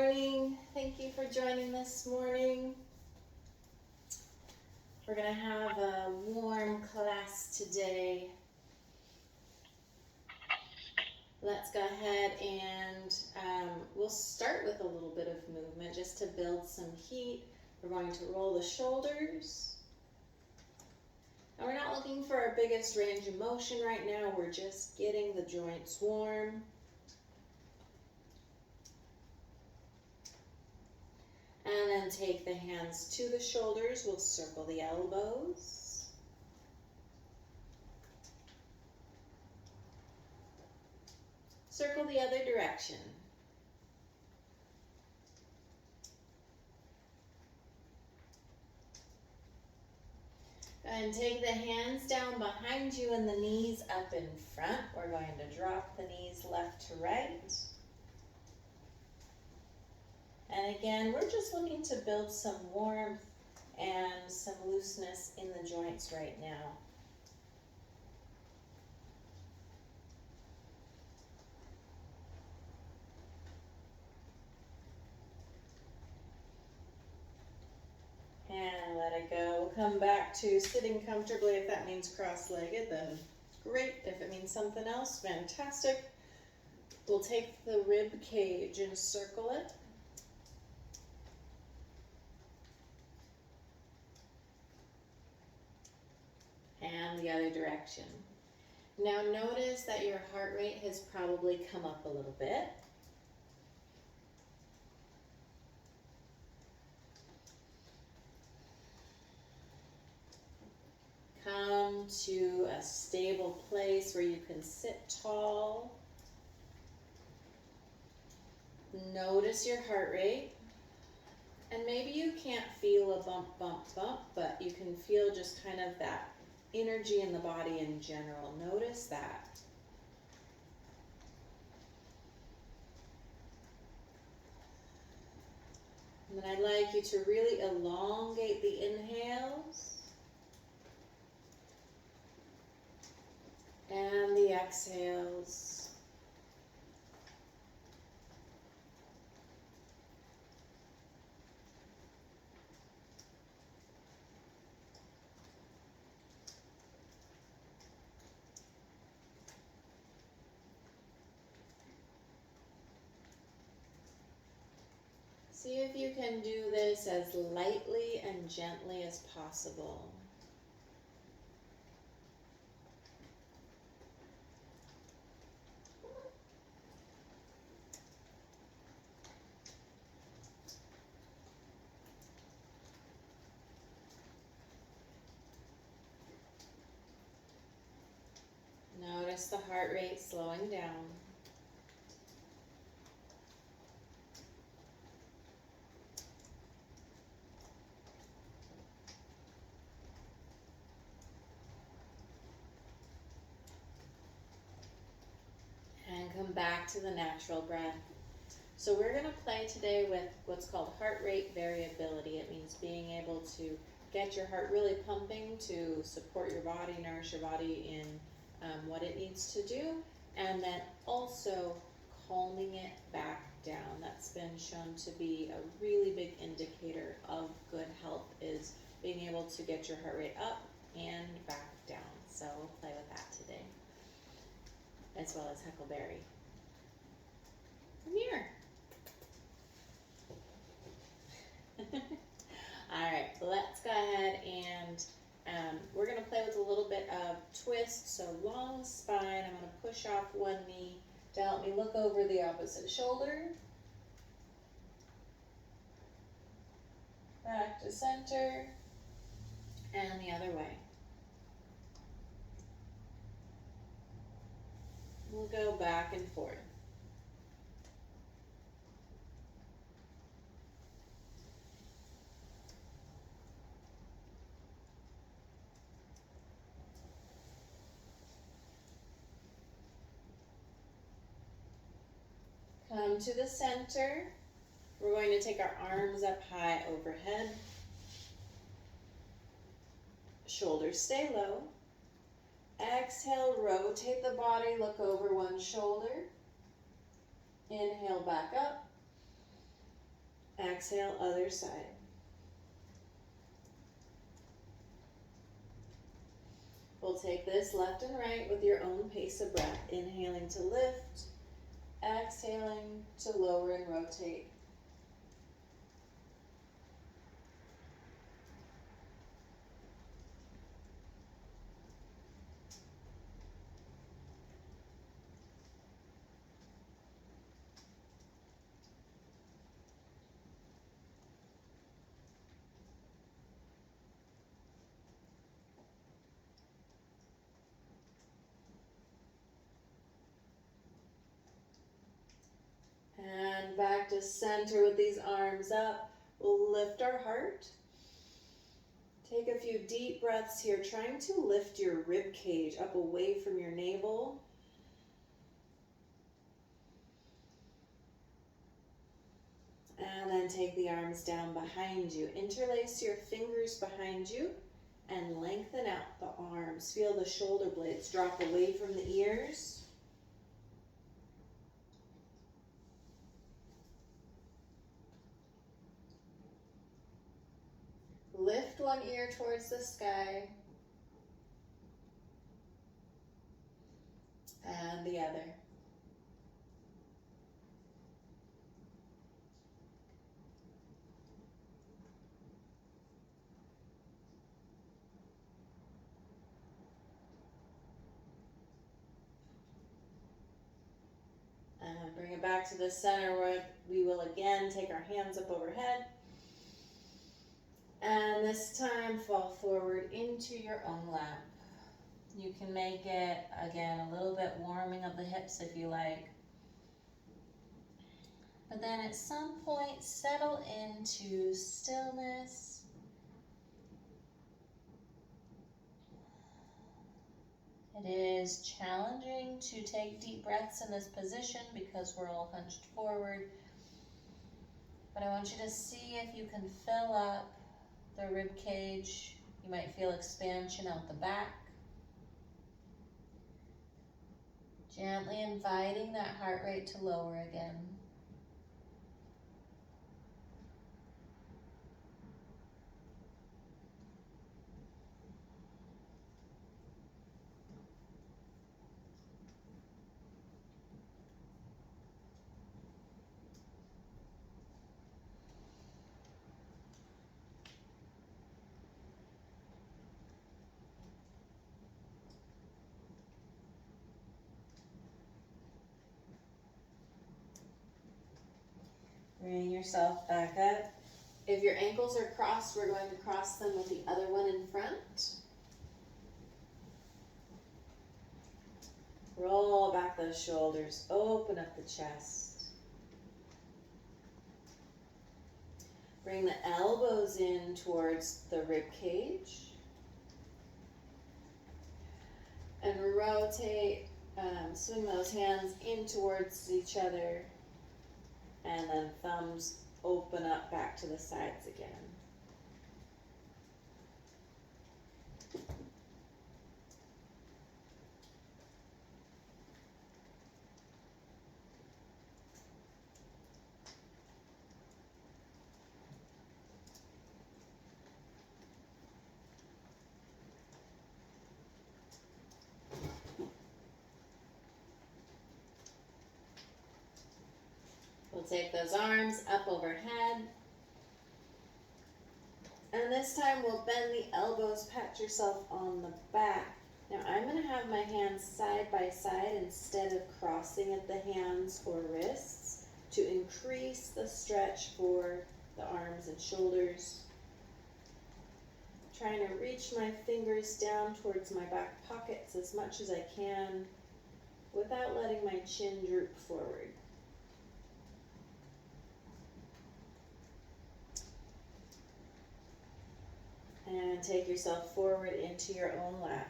morning. Thank you for joining this morning. We're going to have a warm class today. Let's go ahead and we'll start with a little bit of movement just to build some heat. We're going to roll the shoulders. And we're not looking for our biggest range of motion right now. We're just getting the joints warm. And then take the hands to the shoulders. We'll circle the elbows. Circle the other direction. And take the hands down behind you and the knees up in front. We're going to drop the knees left to right. And again, we're just looking to build some warmth and some looseness in the joints right now. And let it go. We'll come back to sitting comfortably. If that means cross-legged, then great. If it means something else, fantastic. We'll take the rib cage and circle it. And the other direction. Now notice that your heart rate has probably come up a little bit. Come to a stable place where you can sit tall. Notice your heart rate. And maybe you can't feel a bump, bump, bump, but you can feel just kind of that energy in the body in general. Notice that. And then I'd like you to really elongate the inhales and the exhales. See if you can do this as lightly and gently as possible. Notice the heart rate slowing down. And come back to the natural breath. So we're going to play today with what's called heart rate variability. It means being able to get your heart really pumping to support your body, nourish your body in what it needs to do, and then also calming it back down. That's been shown to be a really big indicator of good health, is being able to get your heart rate up and back down. So we'll play with that today, as well as Huckleberry. Come here. All right, let's go ahead and we're going to play with a little bit of twist. So long spine. I'm going to push off one knee to help me look over the opposite shoulder. Back to center. And the other way. We'll go back and forth. Come to the center. We're going to take our arms up high overhead. Shoulders stay low. Exhale, rotate the body, look over one shoulder. Inhale back up. Exhale, other side. We'll take this left and right with your own pace of breath. Inhaling to lift, exhaling to lower and rotate. And back to center with these arms up. We'll lift our heart. Take a few deep breaths here, trying to lift your rib cage up away from your navel. And then take the arms down behind you. Interlace your fingers behind you and lengthen out the arms. Feel the shoulder blades drop away from the ears. Lift one ear towards the sky and the other. And bring it back to the center where we will again take our hands up overhead. And this time fall forward into your own lap. You can make it, again, a little bit warming of the hips if you like. But then at some point, settle into stillness. It is challenging to take deep breaths in this position because we're all hunched forward. But I want you to see if you can fill up the rib cage. You might feel expansion out the back. Gently inviting that heart rate to lower again. Bring yourself back up. If your ankles are crossed, we're going to cross them with the other one in front. Roll back those shoulders, open up the chest. Bring the elbows in towards the rib cage. And rotate, swing those hands in towards each other. And then thumbs open up back to the sides again. We'll take those arms up overhead. And this time we'll bend the elbows, pat yourself on the back. Now I'm going to have my hands side by side instead of crossing at the hands or wrists to increase the stretch for the arms and shoulders. Trying to reach my fingers down towards my back pockets as much as I can without letting my chin droop forward. And take yourself forward into your own lap.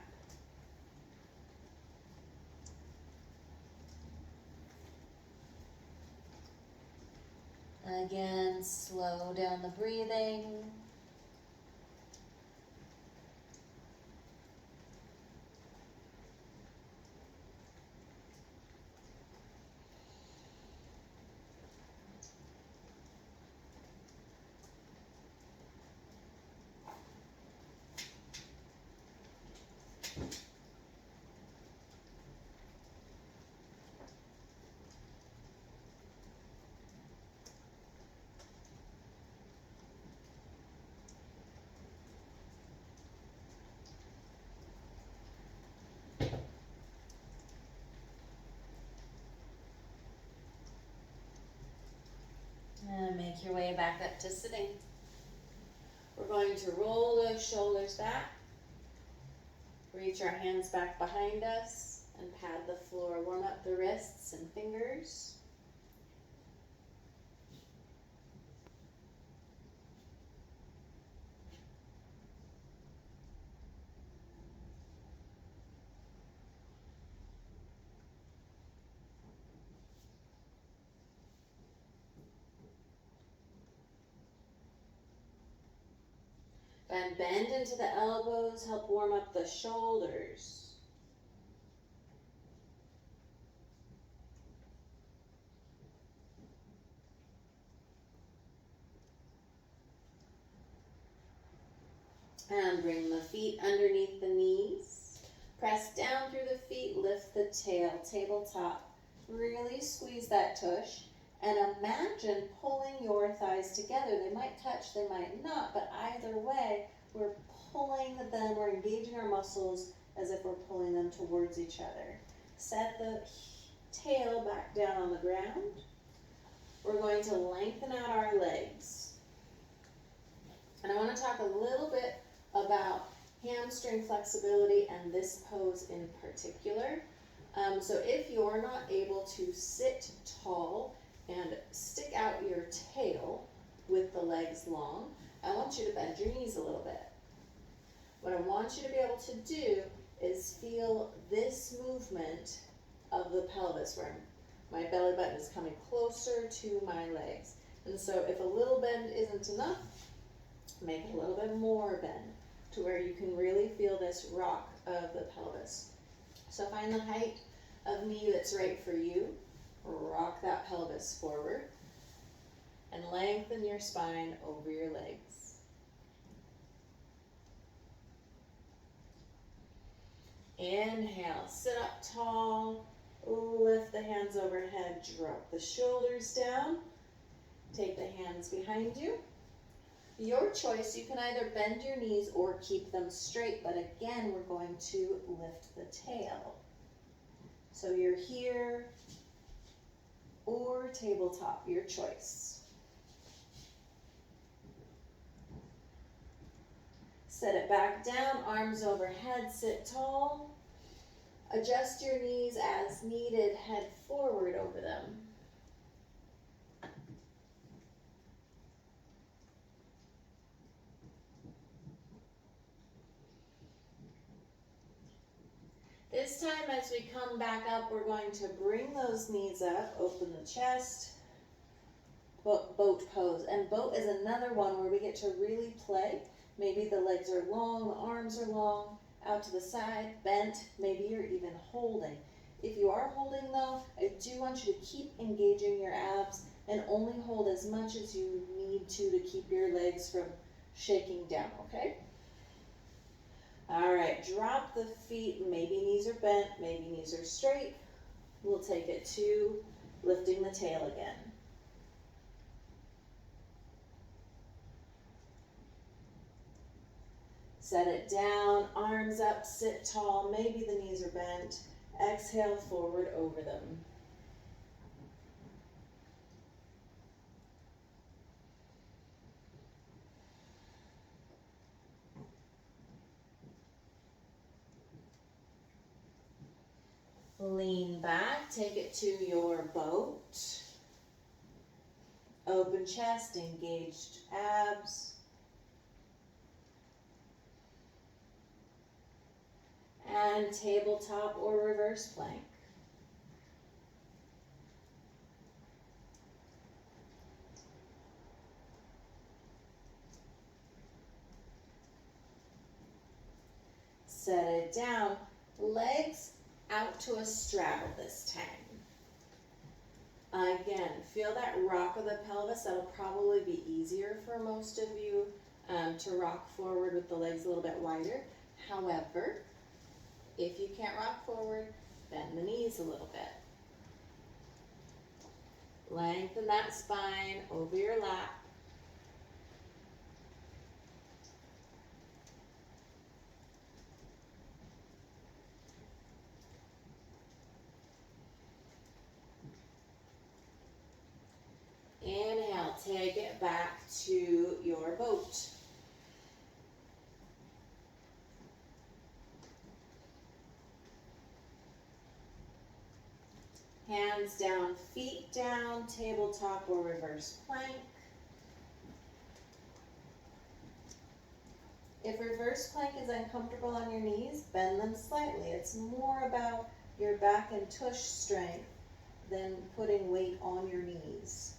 Again, slow down the breathing. And make your way back up to sitting. We're going to roll those shoulders back, reach our hands back behind us, and pad the floor. Warm up the wrists and fingers. And bend into the elbows, help warm up the shoulders. And bring the feet underneath the knees. Press down through the feet, lift the tail, tabletop. Really squeeze that tush. And imagine pulling your thighs together. They might touch, they might not, but either way, we're pulling them, we're engaging our muscles as if we're pulling them towards each other. Set the tail back down on the ground. We're going to lengthen out our legs. And I want to talk a little bit about hamstring flexibility and this pose in particular. So if you're not able to sit tall and stick out your tail with the legs long, I want you to bend your knees a little bit. What I want you to be able to do is feel this movement of the pelvis where my belly button is coming closer to my legs. And so if a little bend isn't enough, make a little bit more bend to where you can really feel this rock of the pelvis. So find the height of knee that's right for you. Rock that pelvis forward and lengthen your spine over your legs. Inhale, sit up tall, lift the hands overhead, drop the shoulders down, take the hands behind you. Your choice, you can either bend your knees or keep them straight, but again, we're going to lift the tail. So you're here or tabletop, your choice. Set it back down, arms overhead, sit tall. Adjust your knees as needed, head forward over them. This time as we come back up, we're going to bring those knees up, open the chest, boat pose. And boat is another one where we get to really play. Maybe the legs are long, the arms are long, out to the side, bent, maybe you're even holding. If you are holding though, I do want you to keep engaging your abs and only hold as much as you need to keep your legs from shaking down, okay? All right, drop the feet, maybe knees are bent, maybe knees are straight. We'll take it to lifting the tail again. Set it down, arms up, sit tall, maybe the knees are bent. Exhale, forward over them. Lean back, take it to your boat. Open chest, engaged abs. And tabletop or reverse plank. Set it down, legs out to a straddle this time. Again, feel that rock of the pelvis. That'll probably be easier for most of you to rock forward with the legs a little bit wider. However, if you can't rock forward, bend the knees a little bit. Lengthen that spine over your lap. Inhale, to your boat. Hands down, feet down, tabletop or reverse plank. If reverse plank is uncomfortable on your knees, bend them slightly. It's more about your back and tush strength than putting weight on your knees.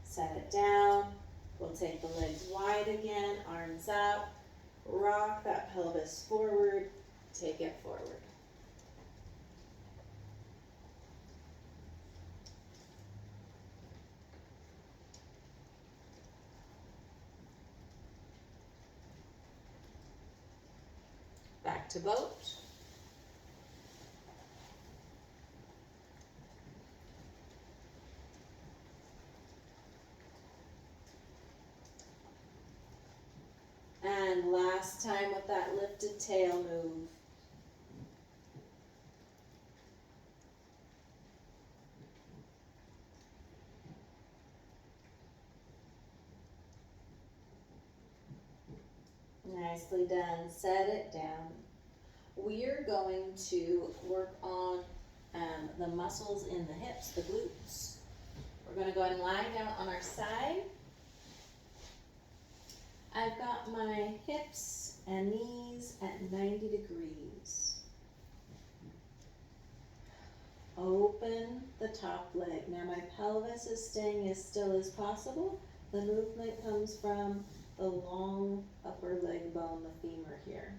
Set it down. We'll take the legs wide again, arms out. Rock that pelvis forward, take it forward. Back to boat. And last time with that lifted tail move. Nicely done. Set it down. We are going to work on the muscles in the hips, the glutes. We're going to go ahead and lie down on our side. I've got my hips and knees at 90 degrees. Open the top leg. Now my pelvis is staying as still as possible. The movement comes from the long upper leg bone, the femur here.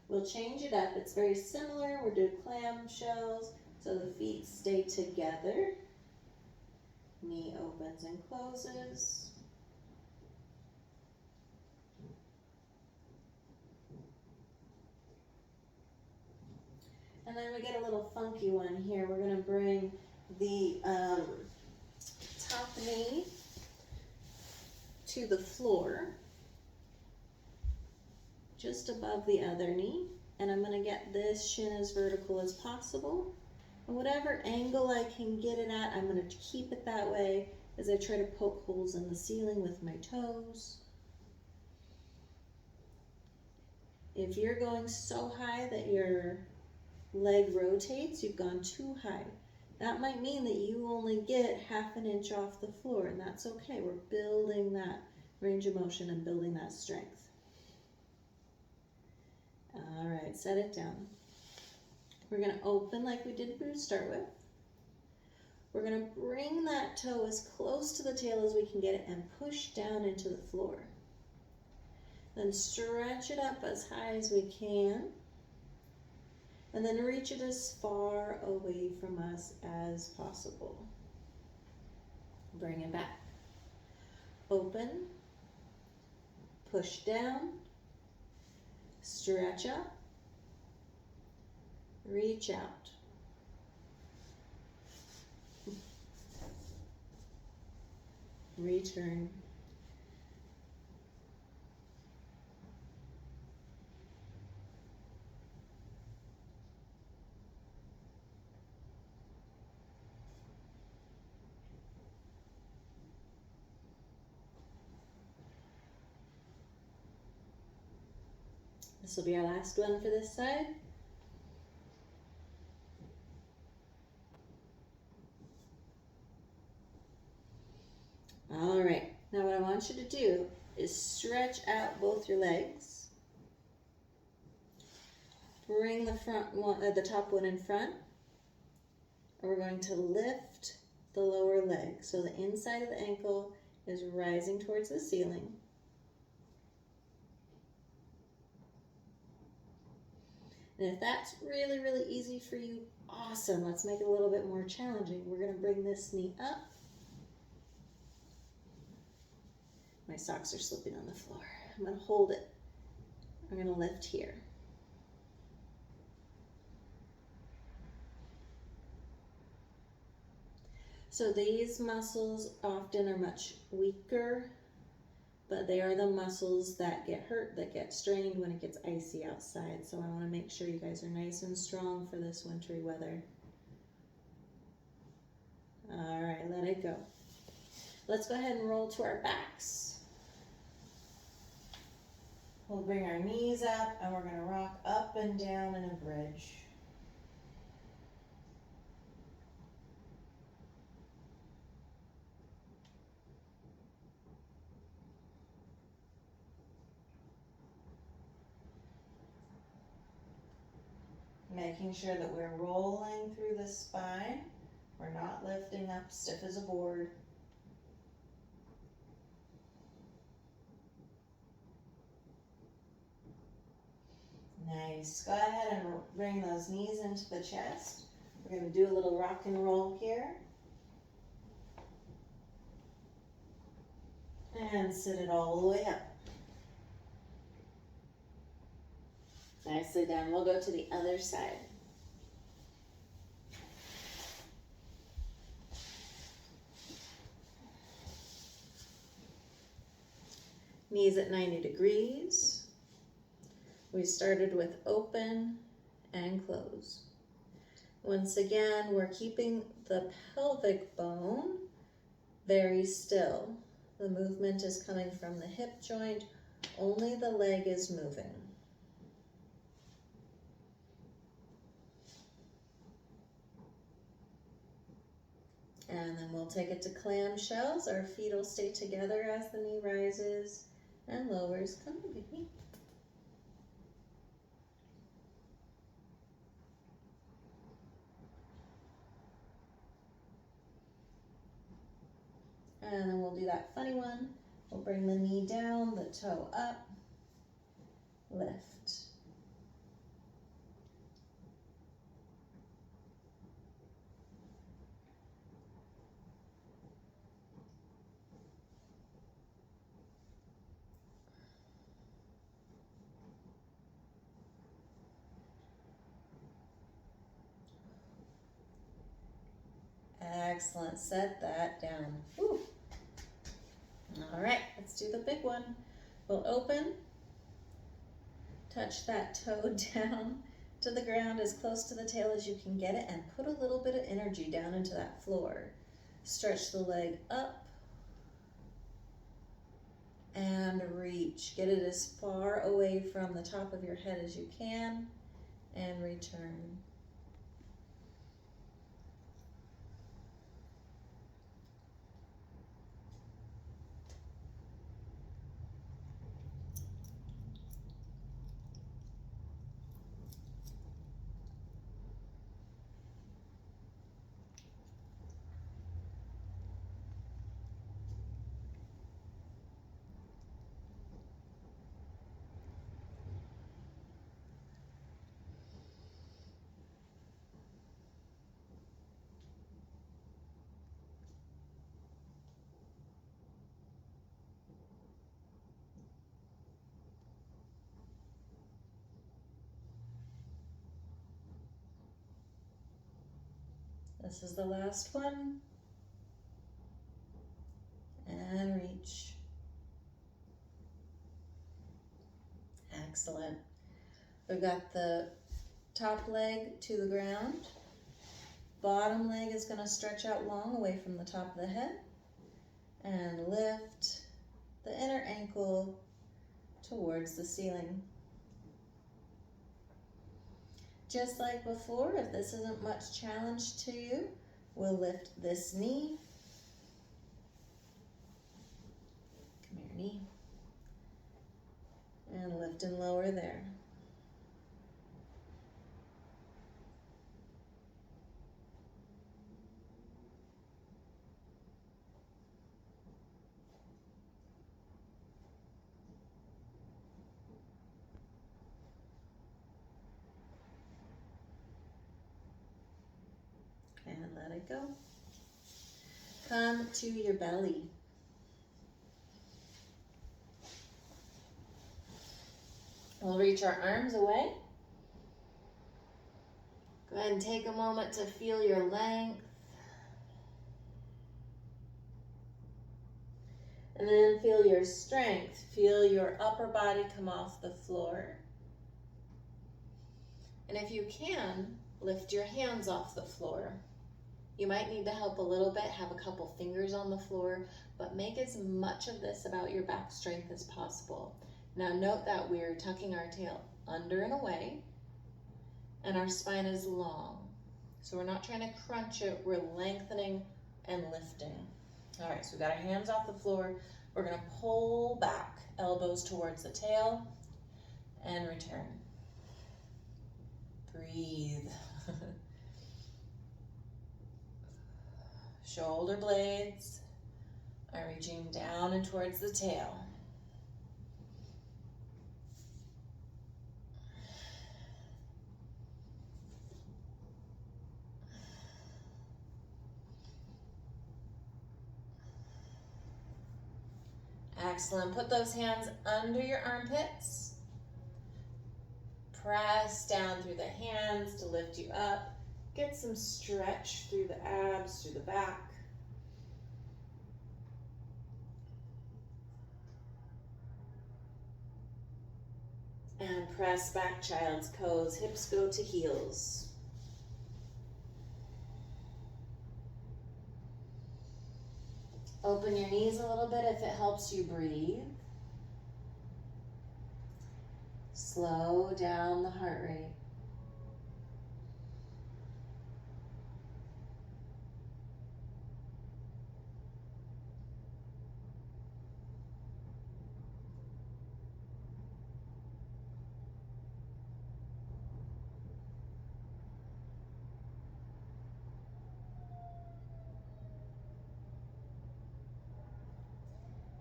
We'll change it up. It's very similar. We'll do clamshells, so the feet stay together. Knee opens and closes. And then we get a little funky one here. We're going to bring the top knee to the floor, just above the other knee. And I'm going to get this shin as vertical as possible. And whatever angle I can get it at, I'm going to keep it that way as I try to poke holes in the ceiling with my toes. If you're going so high that your leg rotates, you've gone too high. That might mean that you only get half an inch off the floor, and that's okay. We're building that range of motion and building that strength. All right, set it down. We're going to open like we did to start with. We're going to bring that toe as close to the tail as we can get it and push down into the floor. Then stretch it up as high as we can. And then reach it as far away from us as possible. Bring it back. Open. Push down. Stretch up. Reach out. Return. This will be our last one for this side. All right, now what I want you to do is stretch out both your legs. Bring the the top one in front. And we're going to lift the lower leg. So the inside of the ankle is rising towards the ceiling. And if that's really, really easy for you, awesome. Let's make it a little bit more challenging. We're going to bring this knee up. My socks are slipping on the floor. I'm going to hold it. I'm going to lift here. So these muscles often are much weaker but they are the muscles that get hurt, that get strained when it gets icy outside. So I want to make sure you guys are nice and strong for this wintry weather. All right, let it go. Let's go ahead and roll to our backs. We'll bring our knees up and we're going to rock up and down in a bridge. Making sure that we're rolling through the spine. We're not lifting up stiff as a board. Nice. Go ahead and bring those knees into the chest. We're going to do a little rock and roll here. And sit it all the way up. Nicely done. We'll go to the other side. Knees at 90 degrees. We started with open and close. Once again, we're keeping the pelvic bone very still. The movement is coming from the hip joint. Only the leg is moving. And then we'll take it to clamshells. Our feet will stay together as the knee rises and lowers. Come on, baby. And then we'll do that funny one. We'll bring the knee down, the toe up, lift. Excellent, set that down. Whew. All right, let's do the big one. We'll open, touch that toe down to the ground as close to the tail as you can get it, and put a little bit of energy down into that floor. Stretch the leg up and reach. Get it as far away from the top of your head as you can and return. This is the last one. And reach. Excellent. We've got the top leg to the ground. Bottom leg is going to stretch out long away from the top of the head. And lift the inner ankle towards the ceiling. Just like before, if this isn't much challenge to you, we'll lift this knee. Come here, knee. And lift and lower there. And let it go. Come to your belly. We'll reach our arms away. Go ahead and take a moment to feel your length. And then feel your strength. Feel your upper body come off the floor. And if you can, lift your hands off the floor. You might need to help a little bit, have a couple fingers on the floor, but make as much of this about your back strength as possible. Now note that we're tucking our tail under and away, and our spine is long. So we're not trying to crunch it, we're lengthening and lifting. All right, so we've got our hands off the floor. We're gonna pull back, elbows towards the tail, and return. Breathe. Shoulder blades are reaching down and towards the tail. Excellent. Put those hands under your armpits. Press down through the hands to lift you up. Get some stretch through the abs, through the back. And press back, child's pose. Hips go to heels. Open your knees a little bit if it helps you breathe. Slow down the heart rate.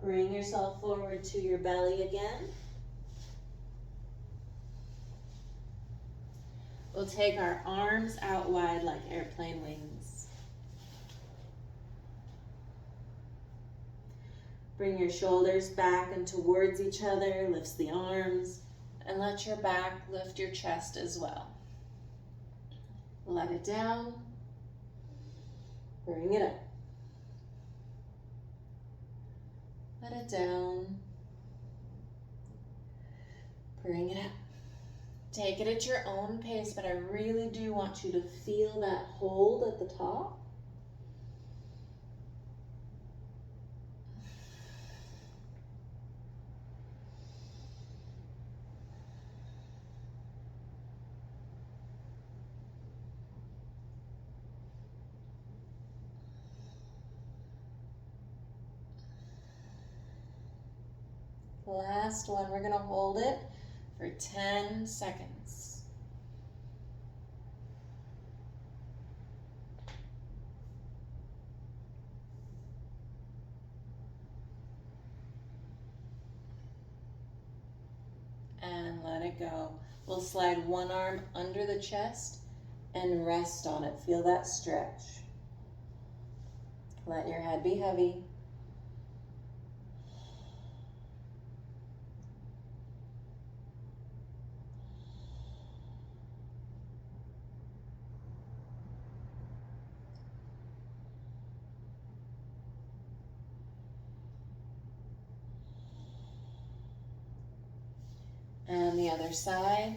Bring yourself forward to your belly again. We'll take our arms out wide like airplane wings. Bring your shoulders back and towards each other, lifts the arms, and let your back lift your chest as well. Let it down, bring it up. Let it down, bring it up. Take it at your own pace, but I really do want you to feel that hold at the top. Last one, we're gonna hold it for 10 seconds. And let it go. We'll slide one arm under the chest and rest on it. Feel that stretch. Let your head be heavy. And the other side.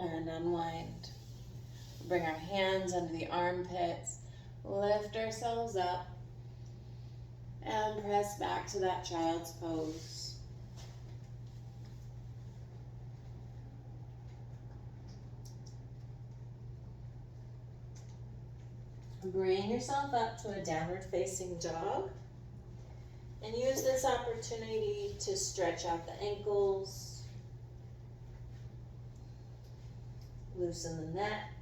And unwind. Bring our hands under the armpits, lift ourselves up, and press back to that child's pose. Bring yourself up to a downward facing dog, and use this opportunity to stretch out the ankles, Loosen the neck.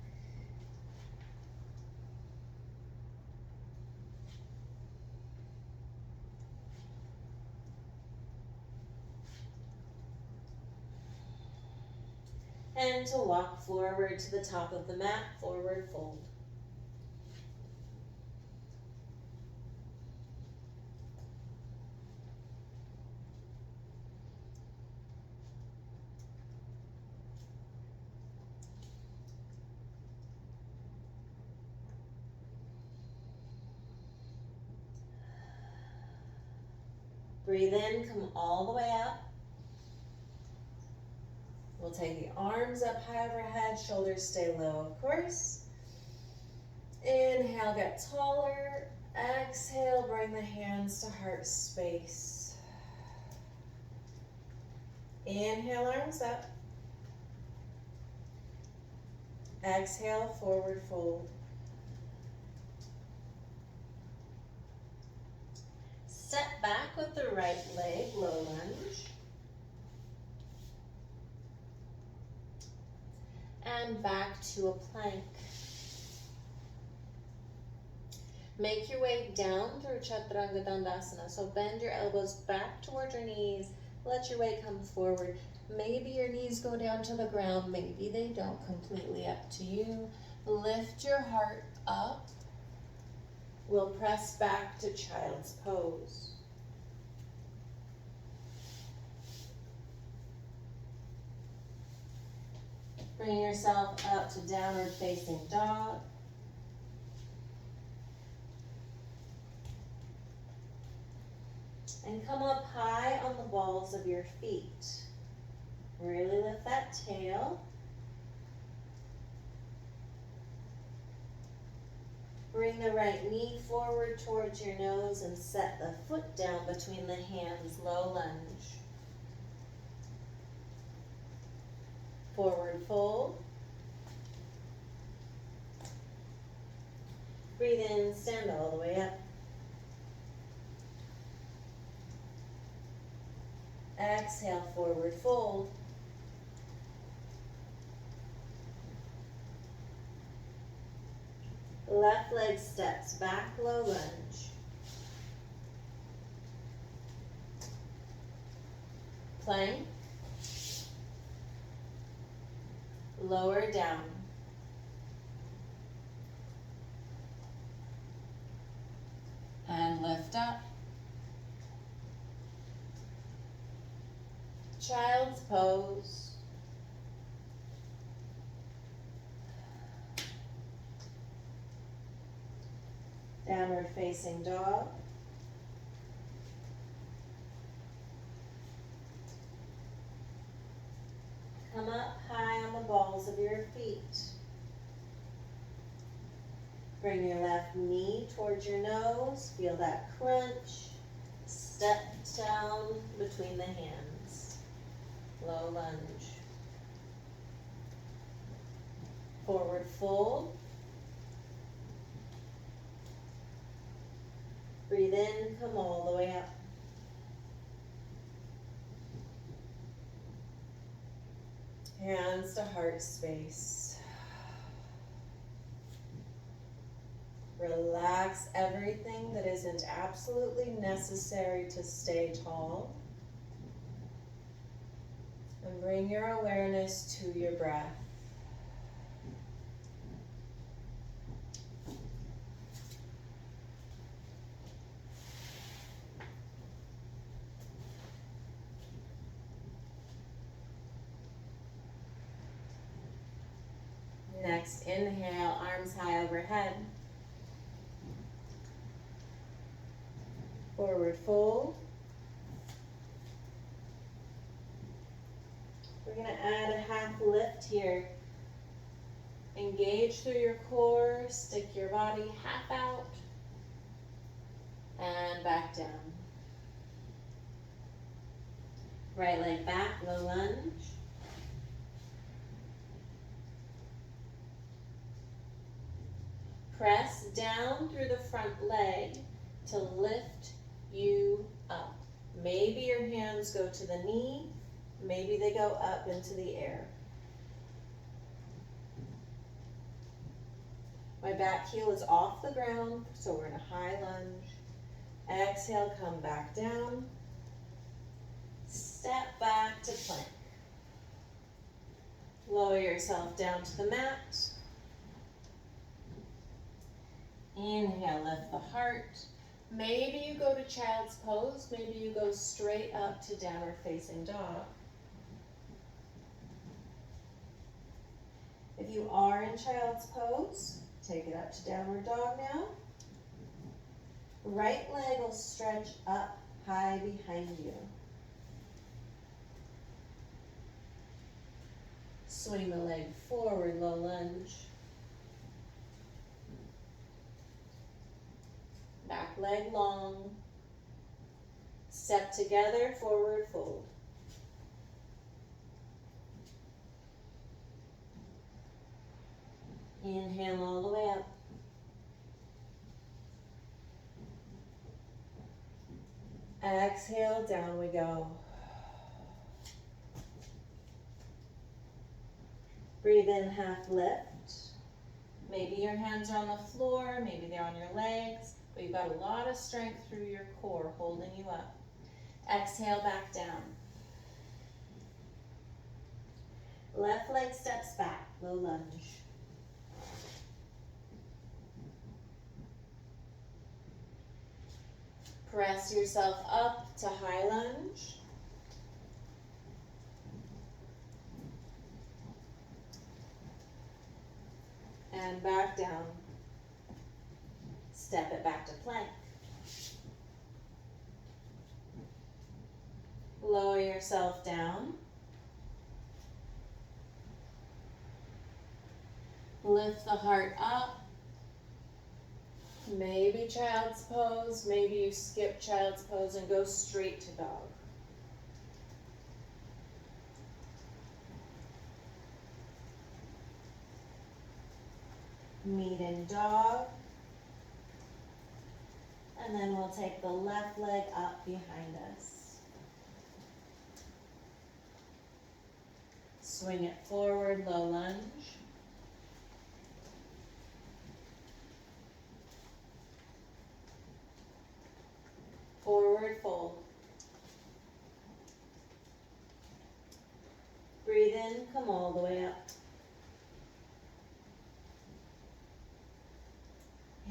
And to walk forward to the top of the mat, forward fold. Breathe in, come all the way up. We'll take the arms up high overhead, shoulders stay low, of course. Inhale, get taller. Exhale, bring the hands to heart space. Inhale, arms up. Exhale, forward fold. Step back with the right leg, low lunge. And back to a plank. Make your way down through Chaturanga Dandasana. So bend your elbows back towards your knees. Let your weight come forward. Maybe your knees go down to the ground. Maybe they don't. Completely up to you. Lift your heart up. We'll press back to child's pose. Bring yourself up to downward facing dog. And come up high on the balls of your feet. Really lift that tail. Bring the right knee forward towards your nose and set the foot down between the hands, low lunge. Forward fold. Breathe in, stand all the way up. Exhale, forward fold. Left leg steps back, low lunge. Plank. Lower down. And lift up. Child's pose. Downward facing dog. Come up high on the balls of your feet. Bring your left knee towards your nose. Feel that crunch. Step down between the hands. Low lunge. Forward fold. Breathe in, come all the way up. Hands to heart space. Relax everything that isn't absolutely necessary to stay tall. And bring your awareness to your breath. Next, inhale, arms high overhead. Forward fold. We're going to add a half lift here. Engage through your core, stick your body half out, and back down. Right leg back, low lunge. Press down through the front leg to lift you up. Maybe your hands go to the knee, maybe they go up into the air. My back heel is off the ground, so we're in a high lunge. Exhale, come back down. Step back to plank. Lower yourself down to the mat. Inhale, lift the heart. Maybe you go to child's pose. Maybe you go straight up to downward facing dog. If you are in child's pose, take it up to downward dog now. Right leg will stretch up high behind you. Swing the leg forward, low lunge. Back leg long. Step together, forward fold. Inhale all the way up. Exhale, down we go. Breathe in, half lift. Maybe your hands are on the floor, maybe they're on your legs, but you've got a lot of strength through your core holding you up. Exhale, back down. Left leg steps back, low lunge. Press yourself up to high lunge. And back down. Step it back to plank. Lower yourself down. Lift the heart up. Maybe child's pose, maybe you skip child's pose and go straight to dog. Meet in dog. And then we'll take the left leg up behind us. Swing it forward, low lunge. Forward fold. Breathe in, come all the way up.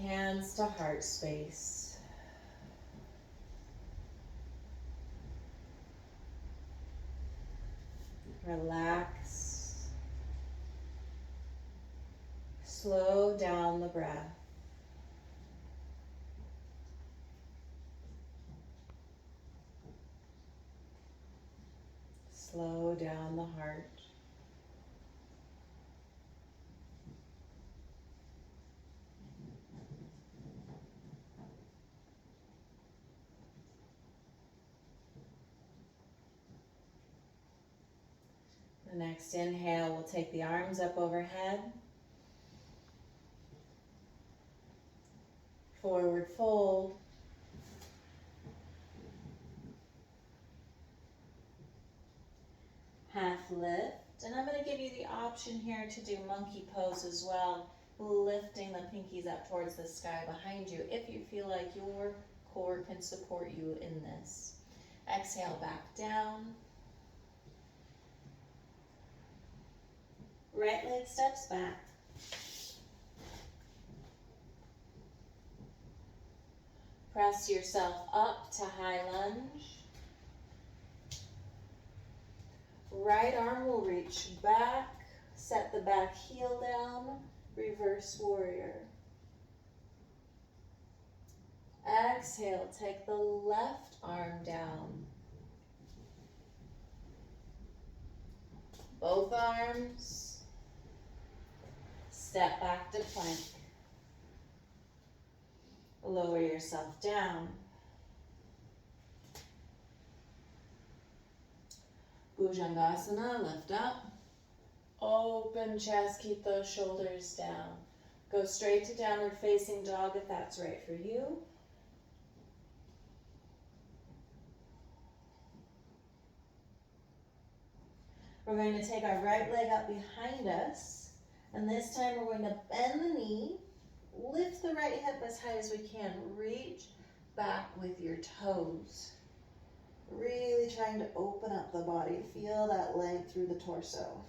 Hands to heart space. Relax. Slow down the breath. Slow down the heart. The next inhale, we'll take the arms up overhead. Forward fold. Half lift. And I'm going to give you the option here to do monkey pose as well, lifting the pinkies up towards the sky behind you if you feel like your core can support you in this. Exhale, back down. Right leg steps back. Press yourself up to high lunge. Right arm will reach back. Set the back heel down. Reverse warrior. Exhale, take the left arm down. Both arms. Step back to plank. Lower yourself down. Bhujangasana, lift up. Open chest, keep those shoulders down. Go straight to downward facing dog if that's right for you. We're going to take our right leg up behind us, and this time we're going to bend the knee lift the right hip as high as we can. Reach back with your toes. Really trying to open up the body. Feel that length through the torso.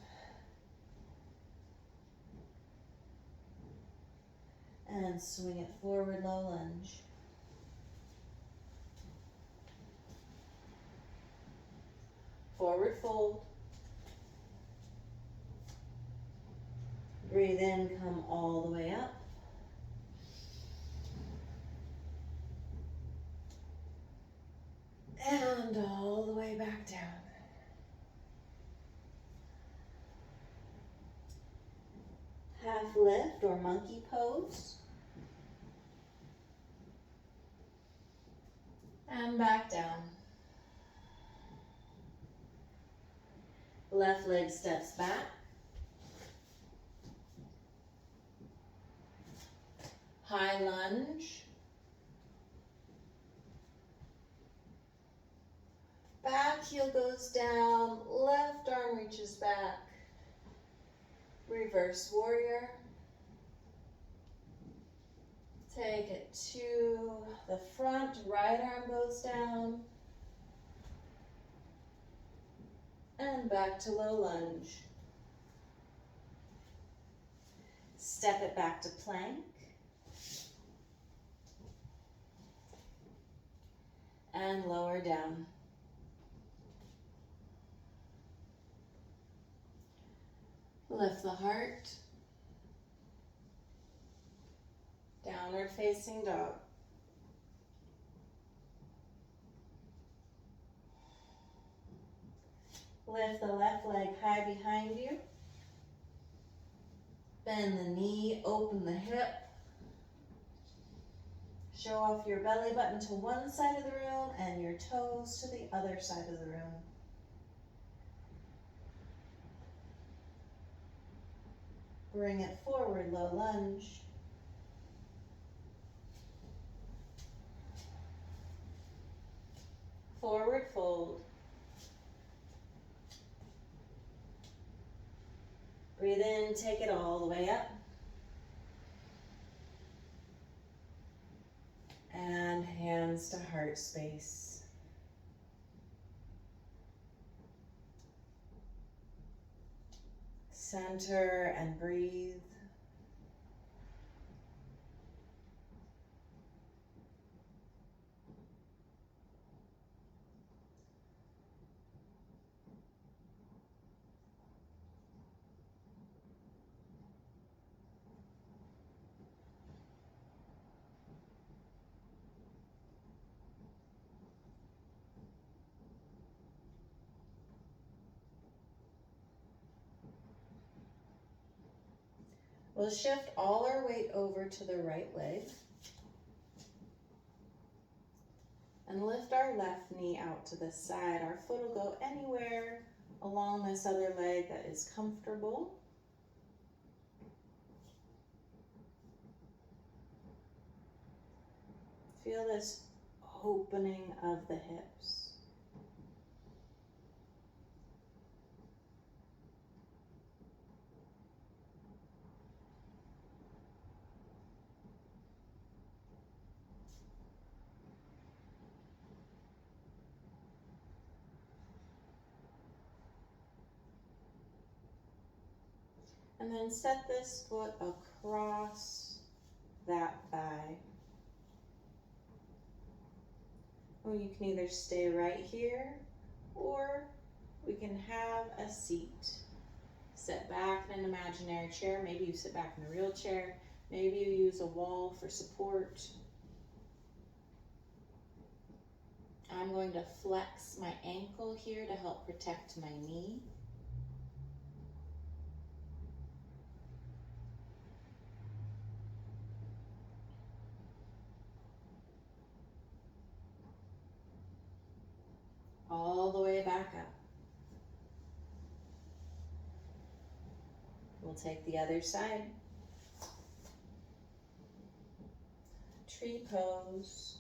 And swing it forward, low lunge. Forward fold. Breathe in, come all the way up. And all the way back down. Half lift or monkey pose. And back down. Left leg steps back. High lunge. Back heel goes down, left arm reaches back. Reverse warrior. Take it to the front, right arm goes down. And back to low lunge. Step it back to plank. And lower down. Lift the heart. Downward facing dog. Lift the left leg high behind you. Bend the knee, open the hip. Show off your belly button to one side of the room and your toes to the other side of the room. Bring it forward, low lunge. Forward fold. Breathe in, take it all the way up. And hands to heart space. Center and breathe. We'll shift all our weight over to the right leg and lift our left knee out to the side. Our foot will go anywhere along this other leg that is comfortable. Feel this opening of the hips. And then set this foot across that thigh. Or you can either stay right here or we can have a seat. Sit back in an imaginary chair. Maybe you sit back in a real chair. Maybe you use a wall for support. I'm going to flex my ankle here to help protect my knee. All the way back up. We'll take the other side. Tree pose.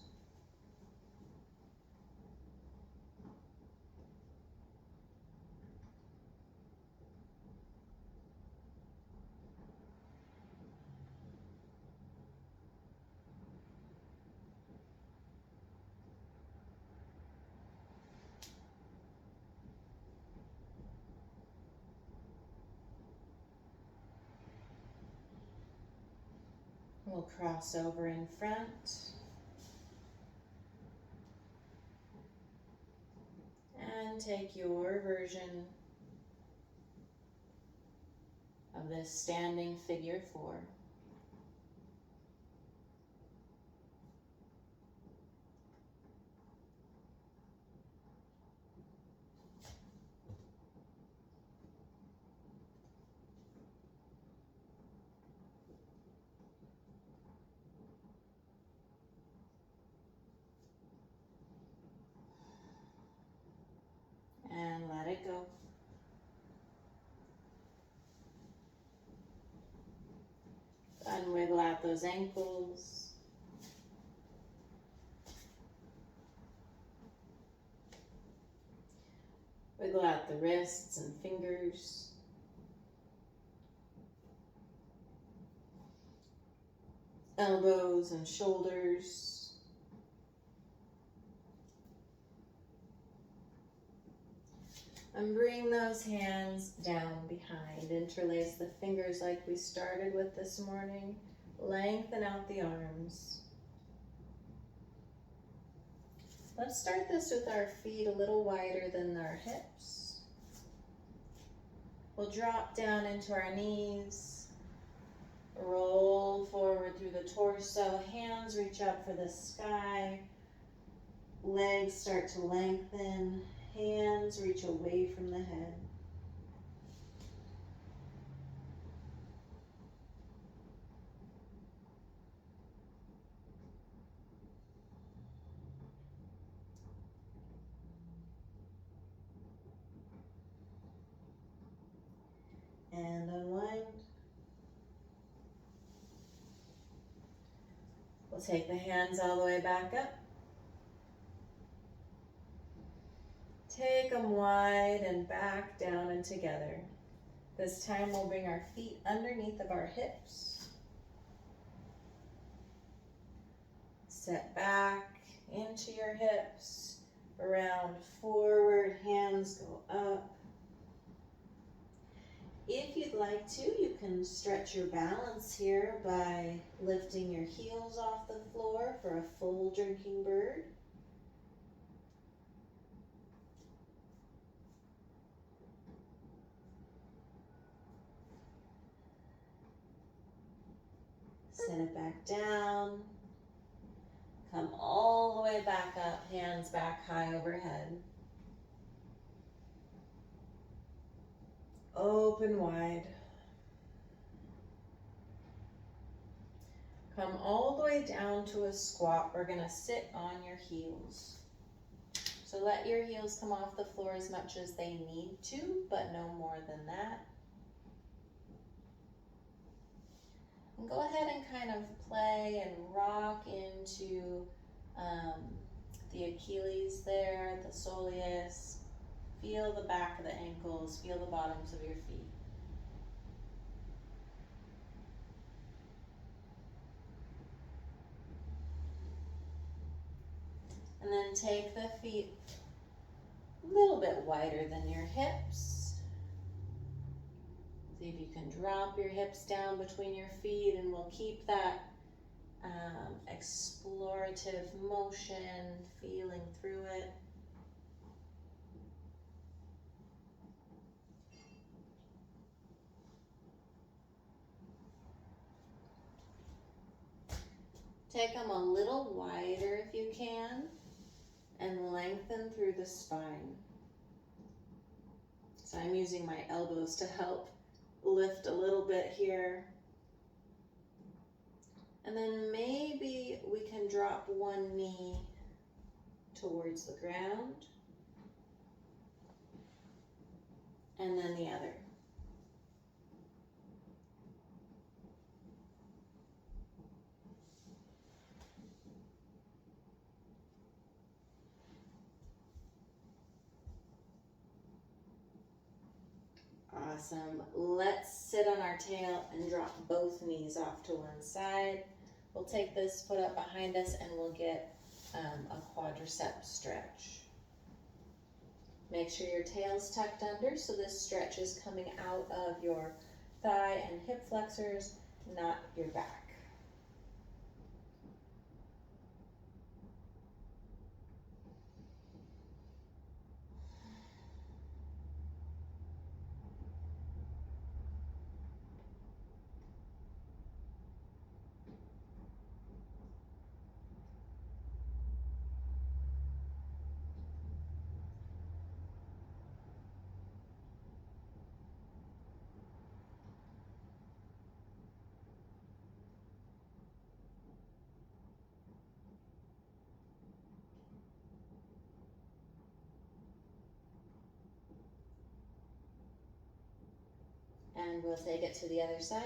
we'll cross over in front. And take your version of this standing figure 4. And let it go. Unwiggle out those ankles. Wiggle out the wrists and fingers. Elbows and shoulders. And bring those hands down behind. Interlace the fingers like we started with this morning. Lengthen out the arms. Let's start this with our feet a little wider than our hips. We'll drop down into our knees. Roll forward through the torso. Hands reach up for the sky. Legs start to lengthen. Hands reach away from the head. And unwind. We'll take the hands all the way back up. Take them wide and back down and together. This time we'll bring our feet underneath of our hips. Set back into your hips. Round forward, hands go up. If you'd like to, you can stretch your balance here by lifting your heels off the floor for a full drinking bird. Set it back down. Come all the way back up, hands back high overhead. Open wide. Come all the way down to a squat. We're gonna sit on your heels. So let your heels come off the floor as much as they need to, but no more than that. And go ahead and kind of play and rock into the Achilles there, the soleus. Feel the back of the ankles, feel the bottoms of your feet. And then take the feet a little bit wider than your hips. See if you can drop your hips down between your feet, and we'll keep that explorative motion, feeling through it. Take them a little wider if you can, and lengthen through the spine. So I'm using my elbows to help lift a little bit here. And then maybe we can drop one knee towards the ground, and then the other. Awesome. Let's sit on our tail and drop both knees off to one side. We'll take this foot up behind us and we'll get a quadricep stretch. Make sure your tail's tucked under so this stretch is coming out of your thigh and hip flexors, not your back. And we'll take it to the other side.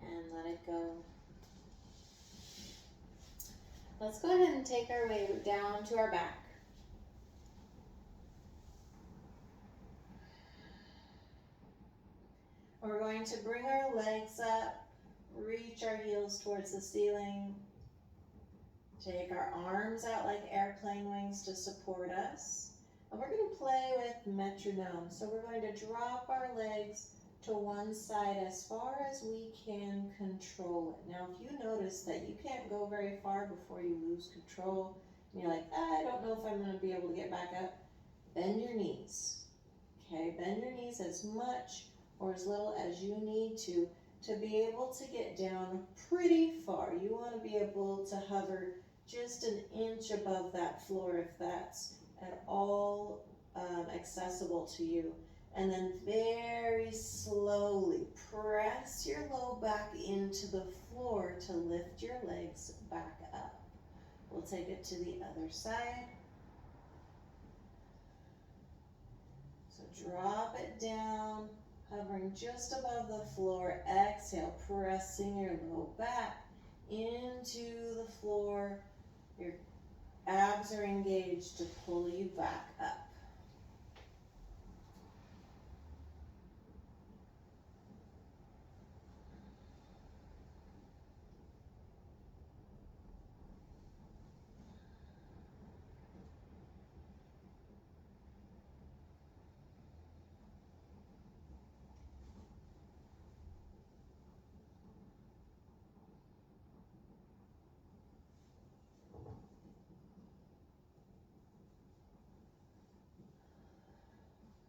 And let it go. Let's go ahead and take our way down to our back. We're going to bring our legs up, reach our heels towards the ceiling, take our arms out like airplane wings to support us. And we're going to play with metronome. So we're going to drop our legs to one side as far as we can control it. Now, if you notice that you can't go very far before you lose control, and you're like, I don't know if I'm going to be able to get back up, bend your knees. Okay, bend your knees as much or as little as you need to be able to get down pretty far. You want to be able to hover just an inch above that floor if that's at all accessible to you. And then very slowly press your low back into the floor to lift your legs back up. We'll take it to the other side. So drop it down, hovering just above the floor. Exhale, pressing your low back into the floor. Your abs are engaged to pull you back up.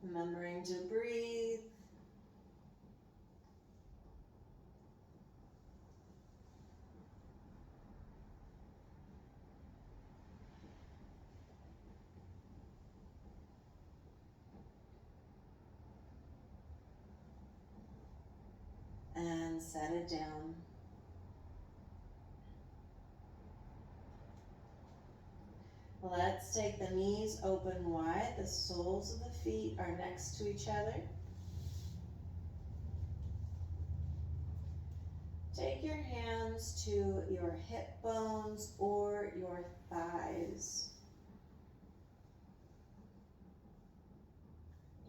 Remembering to breathe. And set it down. Let's take the knees open wide. The soles of the feet are next to each other. Take your hands to your hip bones or your thighs.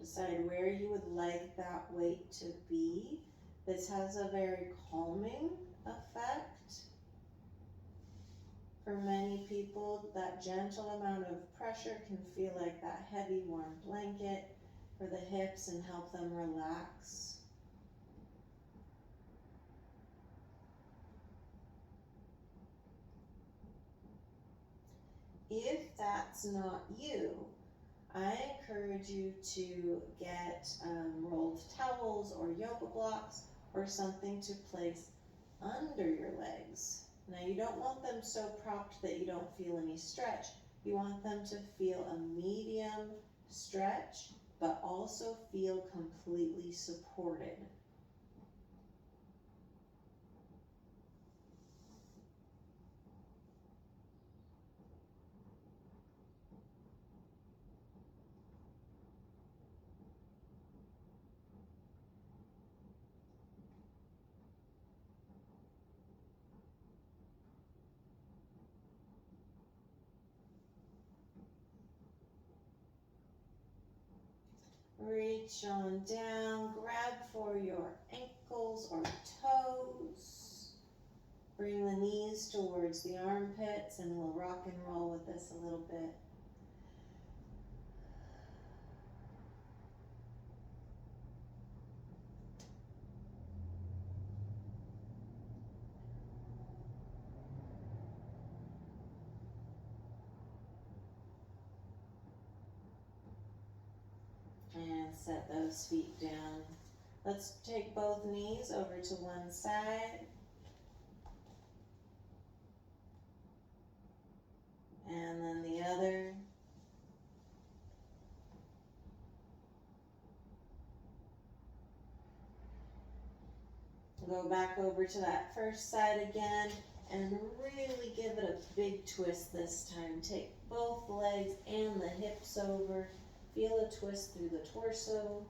Decide where you would like that weight to be. This has a very calming effect. For many people, that gentle amount of pressure can feel like that heavy warm blanket for the hips and help them relax. If that's not you, I encourage you to get rolled towels or yoga blocks or something to place under your legs. Now you don't want them so propped that you don't feel any stretch. You want them to feel a medium stretch, but also feel completely supported. Reach on down, grab for your ankles or toes. Bring the knees towards the armpits and we'll rock and roll with this a little bit. set those feet down. Let's take both knees over to one side. And then the other. Go back over to that first side again and really give it a big twist this time. Take both legs and the hips over. Feel a twist through the torso.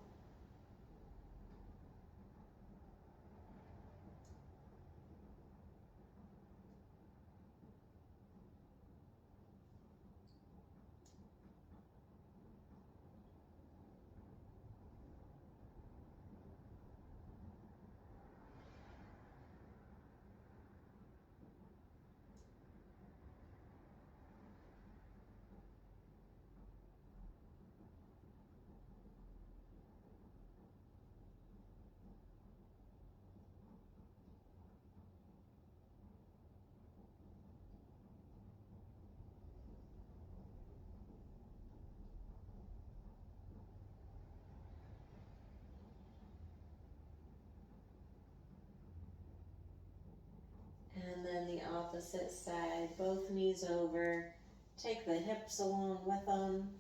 And then the opposite side, both knees over. Take the hips along with them.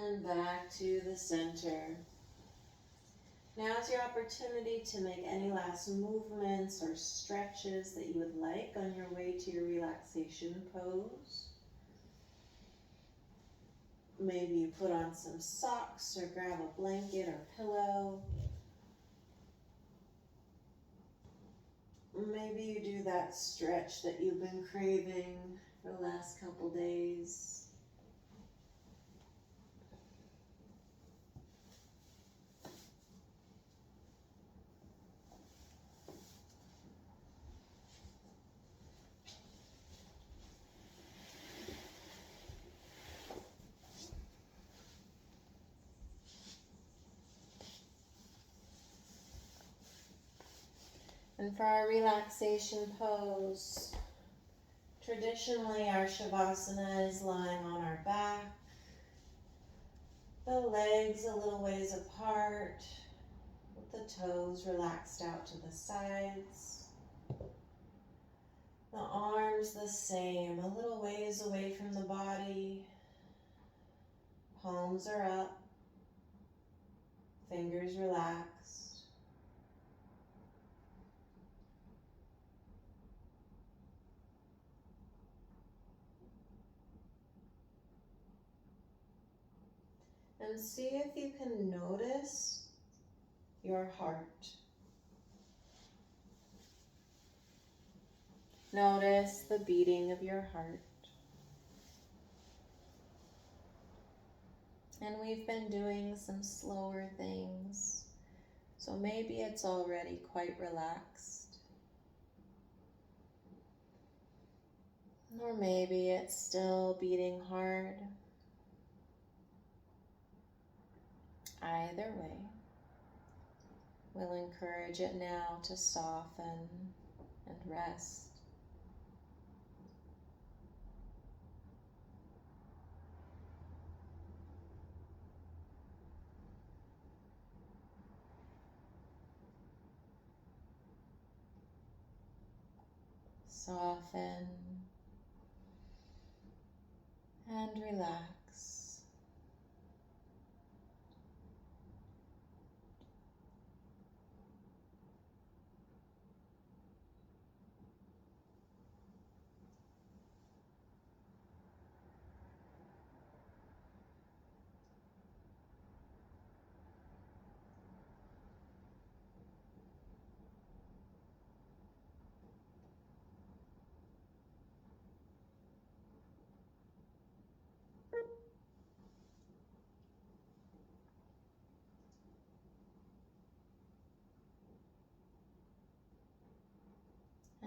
And back to the center. Now is your opportunity to make any last movements or stretches that you would like on your way to your relaxation pose. Maybe you put on some socks or grab a blanket or pillow. Maybe you do that stretch that you've been craving for the last couple days. And for our relaxation pose, traditionally our Shavasana is lying on our back, the legs a little ways apart, with the toes relaxed out to the sides, the arms the same, a little ways away from the body, palms are up, fingers relaxed. And see if you can notice your heart. Notice the beating of your heart. And we've been doing some slower things, so maybe it's already quite relaxed. Or maybe it's still beating hard. Either way, we'll encourage it now to soften and rest. Soften and relax.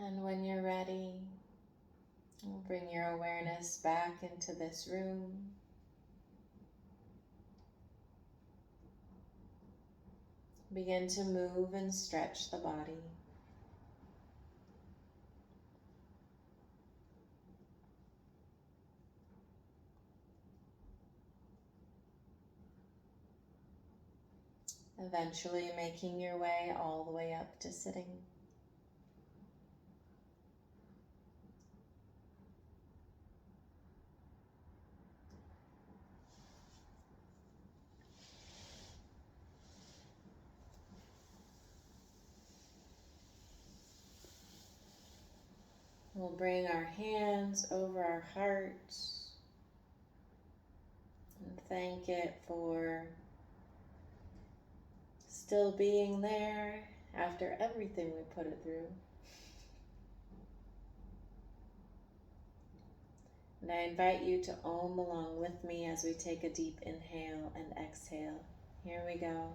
And when you're ready, bring your awareness back into this room. Begin to move and stretch the body. Eventually making your way all the way up to sitting. We'll bring our hands over our hearts and thank it for still being there after everything we put it through. And I invite you to Om along with me as we take a deep inhale and exhale. Here we go.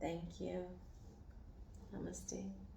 Thank you. Namaste.